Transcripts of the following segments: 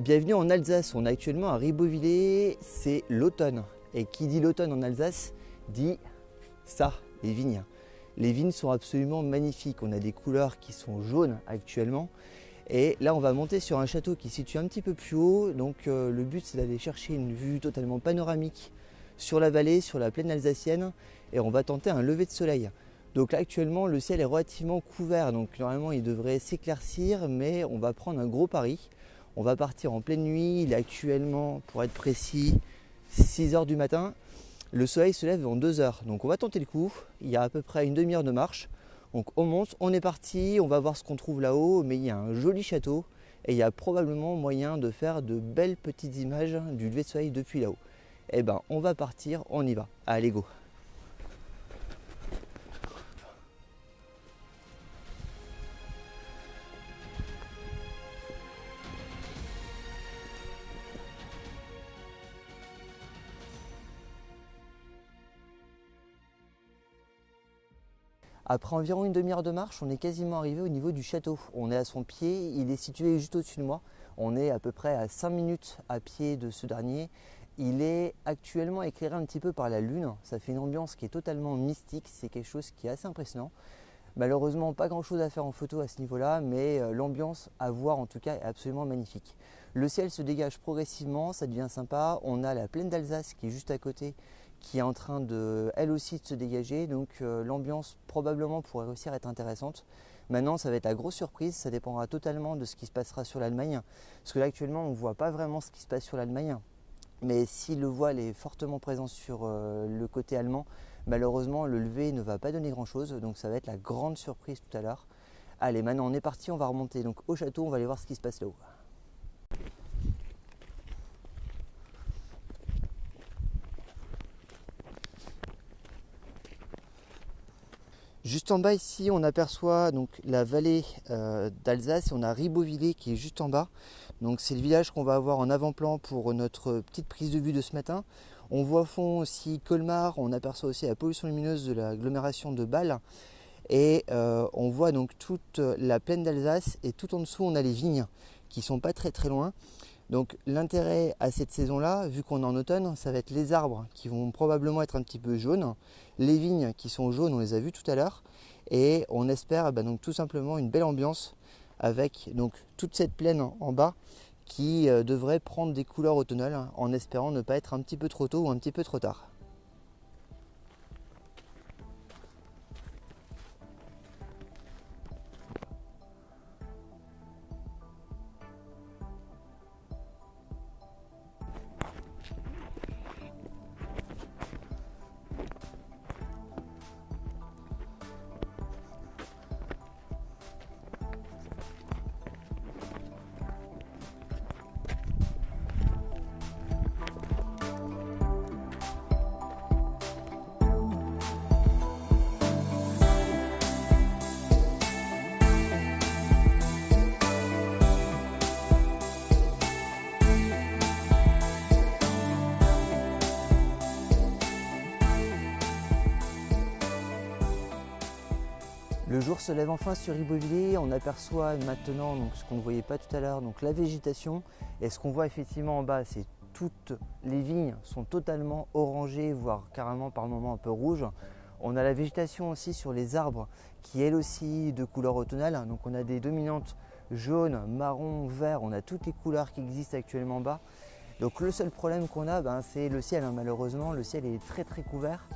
Bienvenue en Alsace, on est actuellement à Ribeauvillé, c'est l'automne. Et qui dit l'automne en Alsace dit ça, les vignes. Les vignes sont absolument magnifiques, on a des couleurs qui sont jaunes actuellement. Et là on va monter sur un château qui se situe un petit peu plus haut, donc le but c'est d'aller chercher une vue totalement panoramique sur la vallée, sur la plaine alsacienne, et on va tenter un lever de soleil. Donc là actuellement le ciel est relativement couvert, donc normalement il devrait s'éclaircir, mais on va prendre un gros pari. On va partir en pleine nuit, il est actuellement, pour être précis, 6 h du matin. Le soleil se lève en 2 h, donc on va tenter le coup. Il y a à peu près une demi-heure de marche. Donc on monte, on est parti, on va voir ce qu'on trouve là-haut, mais il y a un joli château et il y a probablement moyen de faire de belles petites images du lever de soleil depuis là-haut. Eh ben on va partir, on y va. Allez go! Après environ une demi-heure de marche, on est quasiment arrivé au niveau du château. On est à son pied, il est situé juste au-dessus de moi. On est à peu près à 5 minutes à pied de ce dernier. Il est actuellement éclairé un petit peu par la lune. Ça fait une ambiance qui est totalement mystique, c'est quelque chose qui est assez impressionnant. Malheureusement, pas grand-chose à faire en photo à ce niveau-là, mais l'ambiance à voir en tout cas est absolument magnifique. Le ciel se dégage progressivement, ça devient sympa. On a la plaine d'Alsace qui est juste à côté, qui est en train de, elle aussi, de se dégager. Donc l'ambiance probablement pourrait réussir à être intéressante. Maintenant, ça va être la grosse surprise, ça dépendra totalement de ce qui se passera sur l'Allemagne. Parce que là, actuellement, on ne voit pas vraiment ce qui se passe sur l'Allemagne. Mais si le voile est fortement présent sur le côté allemand, malheureusement, le lever ne va pas donner grand-chose. Donc ça va être la grande surprise tout à l'heure. Allez, maintenant, on est parti, on va remonter donc au château, on va aller voir ce qui se passe là-haut. Juste en bas ici, on aperçoit donc la vallée d'Alsace et on a Ribeauvillé qui est juste en bas. Donc c'est le village qu'on va avoir en avant-plan pour notre petite prise de vue de ce matin. On voit au fond aussi Colmar, on aperçoit aussi la pollution lumineuse de l'agglomération de Bâle. Et on voit donc toute la plaine d'Alsace et tout en dessous on a les vignes qui sont pas très loin. Donc l'intérêt à cette saison-là, vu qu'on est en automne, ça va être les arbres qui vont probablement être un petit peu jaunes, les vignes qui sont jaunes, on les a vues tout à l'heure, et on espère donc tout simplement une belle ambiance avec donc toute cette plaine en bas qui devrait prendre des couleurs automnales en espérant ne pas être un petit peu trop tôt ou un petit peu trop tard. Le jour se lève enfin sur Ribeauvillé, on aperçoit maintenant donc, ce qu'on ne voyait pas tout à l'heure, donc la végétation. Et ce qu'on voit effectivement en bas, c'est toutes les vignes sont totalement orangées, voire carrément par moments un peu rouges. On a la végétation aussi sur les arbres qui est elle aussi de couleur automnale. Donc on a des dominantes jaune, marron, vert, on a toutes les couleurs qui existent actuellement en bas. Donc le seul problème qu'on a, c'est le ciel. Malheureusement, le ciel est très couvert.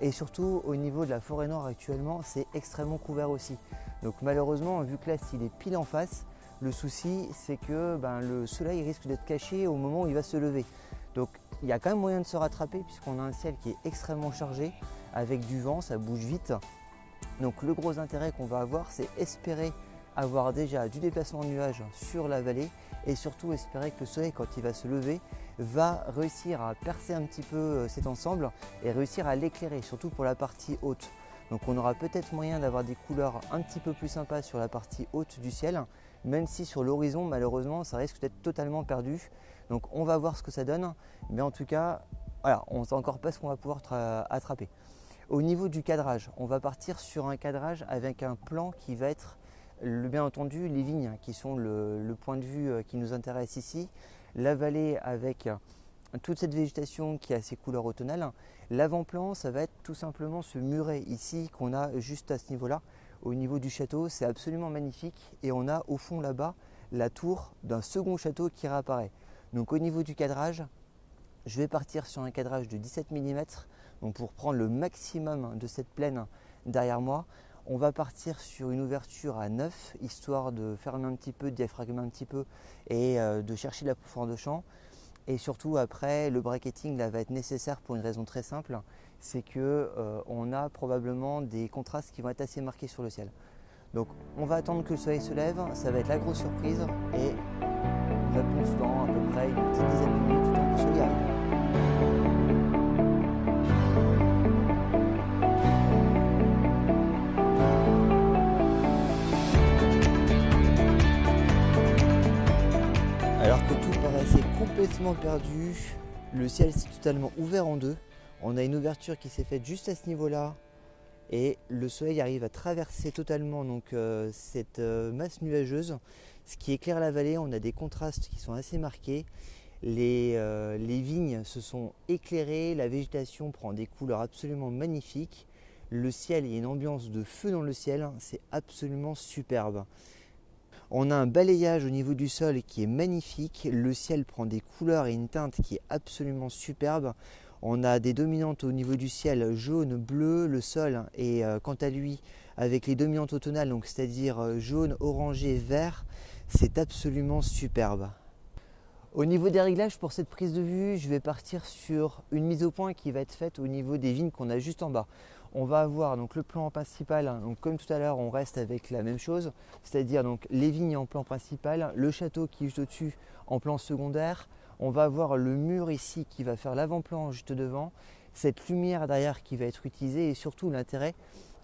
Et surtout au niveau de la forêt noire actuellement, c'est extrêmement couvert aussi. Donc malheureusement, vu que là s'il est pile en face, le souci c'est que le soleil risque d'être caché au moment où il va se lever. Donc il y a quand même moyen de se rattraper puisqu'on a un ciel qui est extrêmement chargé avec du vent, ça bouge vite. Donc le gros intérêt qu'on va avoir, c'est espérer avoir déjà du déplacement de nuages sur la vallée et surtout espérer que le soleil, quand il va se lever, va réussir à percer un petit peu cet ensemble et réussir à l'éclairer, surtout pour la partie haute. Donc on aura peut-être moyen d'avoir des couleurs un petit peu plus sympas sur la partie haute du ciel, même si sur l'horizon, malheureusement, ça risque d'être totalement perdu. Donc on va voir ce que ça donne, mais en tout cas, voilà, on ne sait encore pas ce qu'on va pouvoir attraper. Au niveau du cadrage, on va partir sur un cadrage avec un plan qui va être bien entendu les vignes qui sont le point de vue qui nous intéresse ici, la vallée avec toute cette végétation qui a ses couleurs automnales. L'avant-plan, ça va être tout simplement ce muret ici qu'on a juste à ce niveau-là, au niveau du château. C'est absolument magnifique et on a au fond là-bas la tour d'un second château qui réapparaît. Donc au niveau du cadrage, je vais partir sur un cadrage de 17 mm donc pour prendre le maximum de cette plaine derrière moi. On va partir sur une ouverture à 9, histoire de fermer un petit peu, de diaphragmer un petit peu et de chercher de la profondeur de champ. Et surtout après, le bracketing là, va être nécessaire pour une raison très simple, c'est qu'on a probablement des contrastes qui vont être assez marqués sur le ciel. Donc on va attendre que le soleil se lève, ça va être la grosse surprise et réponse dans à peu près une petite dizaine de minutes du temps que le soleil arrive. Alors que tout paraissait complètement perdu, le ciel s'est totalement ouvert en deux. On a une ouverture qui s'est faite juste à ce niveau-là et le soleil arrive à traverser totalement donc, cette masse nuageuse, ce qui éclaire la vallée. On a des contrastes qui sont assez marqués. Les vignes se sont éclairées, la végétation prend des couleurs absolument magnifiques. Le ciel, il y a une ambiance de feu dans le ciel, c'est absolument superbe. On a un balayage au niveau du sol qui est magnifique, le ciel prend des couleurs et une teinte qui est absolument superbe. On a des dominantes au niveau du ciel jaune, bleu, le sol est quant à lui avec les dominantes automnales, donc c'est-à-dire jaune, orangé, vert, c'est absolument superbe. Au niveau des réglages pour cette prise de vue, je vais partir sur une mise au point qui va être faite au niveau des vignes qu'on a juste en bas. On va avoir donc le plan principal, donc comme tout à l'heure on reste avec la même chose, c'est-à-dire donc les vignes en plan principal, le château qui est juste au-dessus en plan secondaire. On va avoir le mur ici qui va faire l'avant-plan juste devant, cette lumière derrière qui va être utilisée et surtout l'intérêt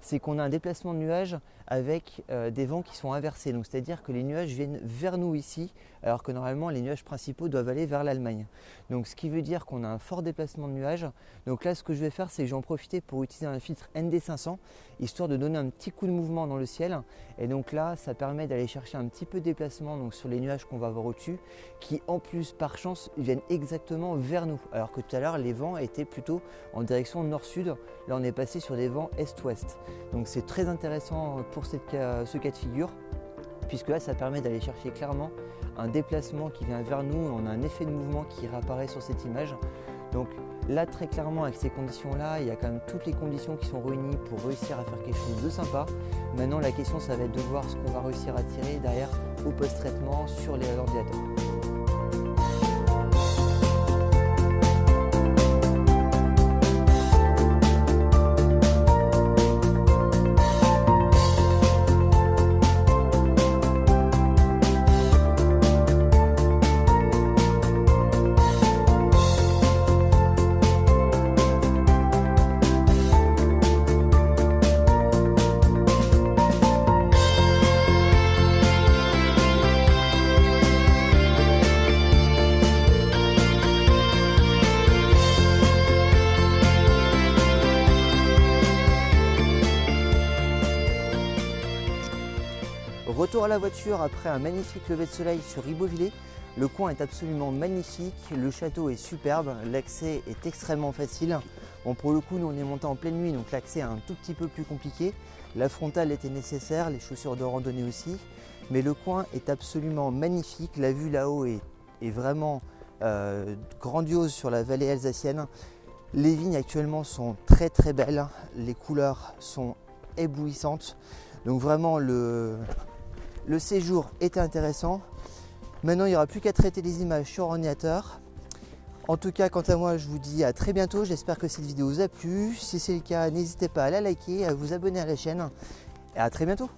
c'est qu'on a un déplacement de nuages avec des vents qui sont inversés. Donc c'est-à-dire que les nuages viennent vers nous ici, alors que normalement les nuages principaux doivent aller vers l'Allemagne. Donc ce qui veut dire qu'on a un fort déplacement de nuages. Donc là ce que je vais faire, c'est que j'en profiter pour utiliser un filtre ND500, histoire de donner un petit coup de mouvement dans le ciel. Et donc là, ça permet d'aller chercher un petit peu de déplacement donc, sur les nuages qu'on va avoir au-dessus, qui en plus par chance viennent exactement vers nous. Alors que tout à l'heure les vents étaient plutôt en direction nord-sud. Là on est passé sur des vents est-ouest. Donc c'est très intéressant pour ce cas de figure, puisque là ça permet d'aller chercher clairement un déplacement qui vient vers nous, on a un effet de mouvement qui réapparaît sur cette image. Donc là très clairement avec ces conditions là, il y a quand même toutes les conditions qui sont réunies pour réussir à faire quelque chose de sympa. Maintenant la question ça va être de voir ce qu'on va réussir à tirer derrière au post-traitement sur l'ordinateur. Retour à la voiture après un magnifique lever de soleil sur Ribeauvillé. Le coin est absolument magnifique, le château est superbe, l'accès est extrêmement facile. Bon, pour le coup, nous on est monté en pleine nuit, donc l'accès est un tout petit peu plus compliqué. La frontale était nécessaire, les chaussures de randonnée aussi. Mais le coin est absolument magnifique, la vue là-haut est vraiment grandiose sur la vallée alsacienne. Les vignes actuellement sont très très belles, les couleurs sont éblouissantes. Donc vraiment le séjour était intéressant. Maintenant, il n'y aura plus qu'à traiter les images sur ordinateur. En tout cas, quant à moi, je vous dis à très bientôt. J'espère que cette vidéo vous a plu. Si c'est le cas, n'hésitez pas à la liker, à vous abonner à la chaîne. Et à très bientôt.